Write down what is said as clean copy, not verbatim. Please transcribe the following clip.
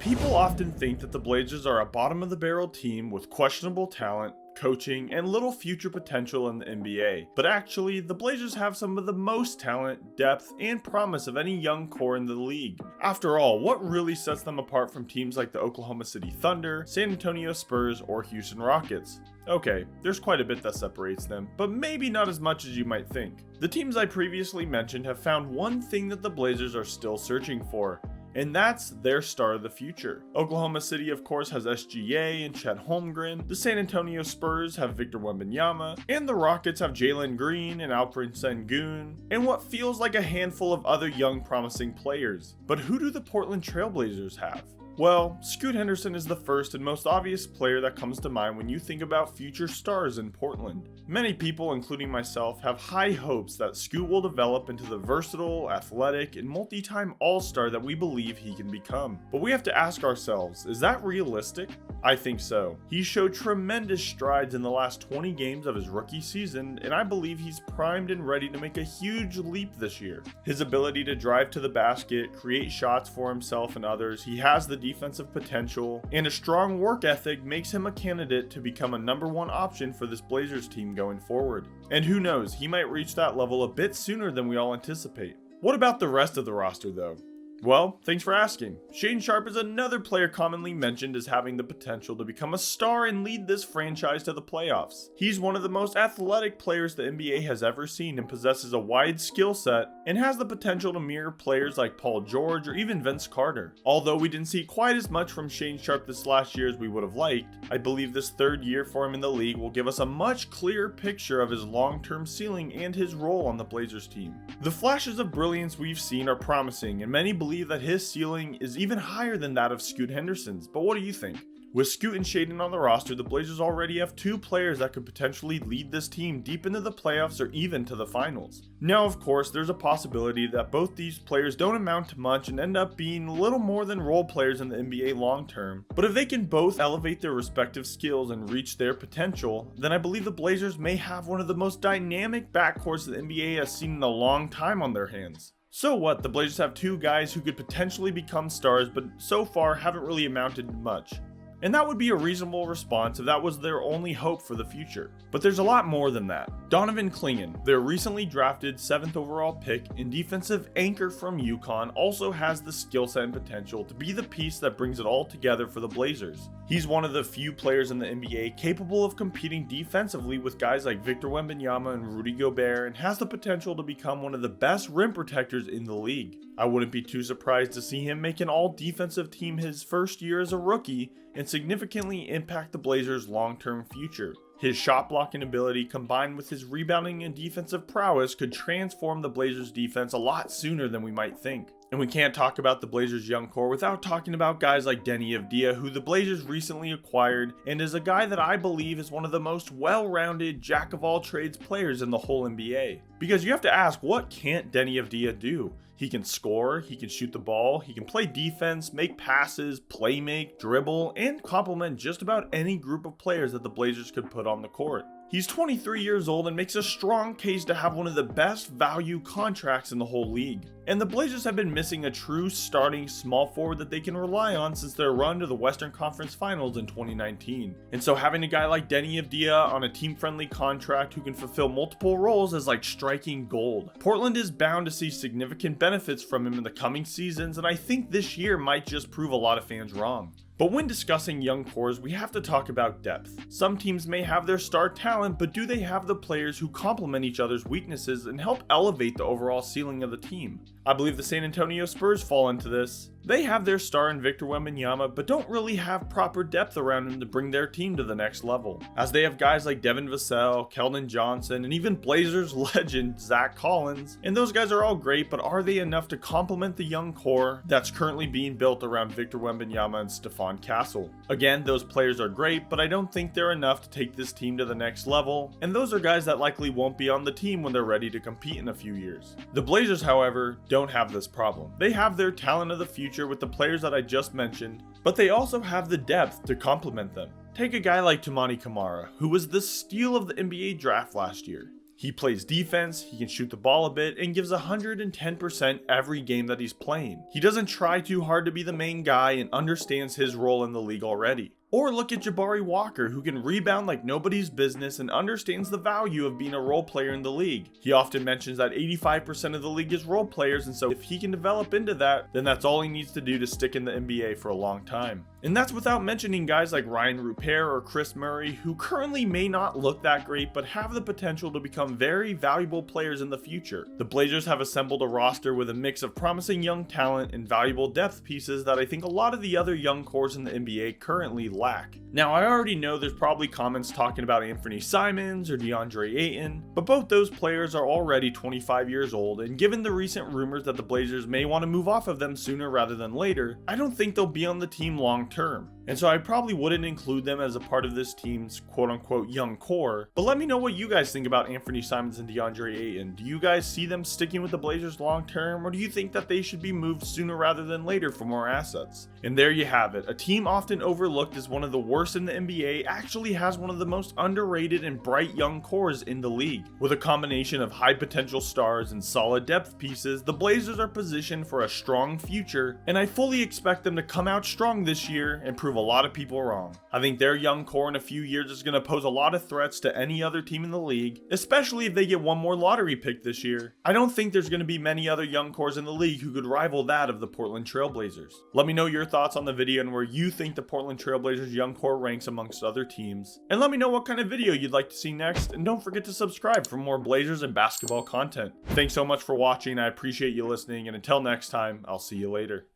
People often think that the Blazers are a bottom of the barrel team with questionable talent, coaching, and little future potential in the NBA. But actually, the Blazers have some of the most talent, depth, and promise of any young core in the league. After all, what really sets them apart from teams like the Oklahoma City Thunder, San Antonio Spurs, or Houston Rockets? Okay, there's quite a bit that separates them, but maybe not as much as you might think. The teams I previously mentioned have found one thing that the Blazers are still searching for, and that's their star of the future. Oklahoma City, of course, has SGA and Chet Holmgren, the San Antonio Spurs have Victor Wembanyama, and the Rockets have Jalen Green and Alperen Sengun, and what feels like a handful of other young promising players. But who do the Portland Trail Blazers have? Well, Scoot Henderson is the first and most obvious player that comes to mind when you think about future stars in Portland. Many people, including myself, have high hopes that Scoot will develop into the versatile, athletic, and multi-time all-star that we believe he can become. But we have to ask ourselves, is that realistic? I think so. He showed tremendous strides in the last 20 games of his rookie season, and I believe he's primed and ready to make a huge leap this year. His ability to drive to the basket, create shots for himself and others, he has the defensive potential, and a strong work ethic makes him a candidate to become a number one option for this Blazers team going forward. And who knows, he might reach that level a bit sooner than we all anticipate. What about the rest of the roster though? Well, thanks for asking. Shaedon Sharpe is another player commonly mentioned as having the potential to become a star and lead this franchise to the playoffs. He's one of the most athletic players the NBA has ever seen and possesses a wide skill set and has the potential to mirror players like Paul George or even Vince Carter. Although we didn't see quite as much from Shaedon Sharpe this last year as we would have liked, I believe this third year for him in the league will give us a much clearer picture of his long-term ceiling and his role on the Blazers team. The flashes of brilliance we've seen are promising, and many believe that his ceiling is even higher than that of Scoot Henderson's, but what do you think? With Scoot and Shaedon on the roster, the Blazers already have two players that could potentially lead this team deep into the playoffs or even to the finals. Now, of course, there's a possibility that both these players don't amount to much and end up being little more than role players in the NBA long term, but if they can both elevate their respective skills and reach their potential, then I believe the Blazers may have one of the most dynamic backcourts the NBA has seen in a long time on their hands. So what, the Blazers have two guys who could potentially become stars, but so far haven't really amounted to much. And that would be a reasonable response if that was their only hope for the future. But there's a lot more than that. Donovan Clingan, their recently drafted 7th overall pick and defensive anchor from UConn, also has the skill set and potential to be the piece that brings it all together for the Blazers. He's one of the few players in the NBA capable of competing defensively with guys like Victor Wembanyama and Rudy Gobert, and has the potential to become one of the best rim protectors in the league. I wouldn't be too surprised to see him make an all-defensive team his first year as a rookie and significantly impact the Blazers' long-term future. His shot blocking ability combined with his rebounding and defensive prowess could transform the Blazers' defense a lot sooner than we might think. And we can't talk about the Blazers' young core without talking about guys like Deni Avdija, who the Blazers recently acquired, and is a guy that I believe is one of the most well-rounded jack-of-all-trades players in the whole NBA. Because you have to ask, what can't Deni Avdija do? He can score, he can shoot the ball, he can play defense, make passes, playmake, dribble, and complement just about any group of players that the Blazers could put on the court. He's 23 years old and makes a strong case to have one of the best value contracts in the whole league. And the Blazers have been missing a true starting small forward that they can rely on since their run to the Western Conference Finals in 2019. And so having a guy like Deni Avdija on a team-friendly contract who can fulfill multiple roles is like striking gold. Portland is bound to see significant benefits from him in the coming seasons, and I think this year might just prove a lot of fans wrong. But when discussing young cores, we have to talk about depth. Some teams may have their star talent, but do they have the players who complement each other's weaknesses and help elevate the overall ceiling of the team? I believe the San Antonio Spurs fall into this. They have their star in Victor Wembanyama, but don't really have proper depth around him to bring their team to the next level, as they have guys like Devin Vassell, Keldon Johnson, and even Blazers legend Zach Collins, and those guys are all great, but are they enough to complement the young core that's currently being built around Victor Wembanyama and Stephon Castle? Again, those players are great, but I don't think they're enough to take this team to the next level, and those are guys that likely won't be on the team when they're ready to compete in a few years. The Blazers, however, don't have this problem. They have their talent of the future with the players that I just mentioned, but they also have the depth to complement them. Take a guy like Toumani Camara, who was the steal of the NBA draft last year. He plays defense, he can shoot the ball a bit, and gives 110% every game that he's playing. He doesn't try too hard to be the main guy and understands his role in the league already. Or look at Jabari Walker, who can rebound like nobody's business and understands the value of being a role player in the league. He often mentions that 85% of the league is role players, and so if he can develop into that, then that's all he needs to do to stick in the NBA for a long time. And that's without mentioning guys like Ryan Rupert or Chris Murray, who currently may not look that great but have the potential to become very valuable players in the future. The Blazers have assembled a roster with a mix of promising young talent and valuable depth pieces that I think a lot of the other young cores in the NBA currently lack. Now, I already know there's probably comments talking about Anthony Simons or DeAndre Ayton, but both those players are already 25 years old, and given the recent rumors that the Blazers may want to move off of them sooner rather than later, I don't think they'll be on the team long term. And so I probably wouldn't include them as a part of this team's quote-unquote young core, but let me know what you guys think about Anthony Simons and DeAndre Ayton. Do you guys see them sticking with the Blazers long term, or do you think that they should be moved sooner rather than later for more assets? And there you have it. A team often overlooked as one of the worst in the NBA actually has one of the most underrated and bright young cores in the league. With a combination of high potential stars and solid depth pieces, the Blazers are positioned for a strong future, and I fully expect them to come out strong this year and prove a lot of people wrong. I think their young core in a few years is going to pose a lot of threats to any other team in the league, especially if they get one more lottery pick this year. I don't think there's going to be many other young cores in the league who could rival that of the Portland Trail Blazers. Let me know your thoughts on the video and where you think the Portland Trail Blazers young core ranks amongst other teams. And let me know what kind of video you'd like to see next, and don't forget to subscribe for more Blazers and basketball content. Thanks so much for watching, I appreciate you listening, and until next time, I'll see you later.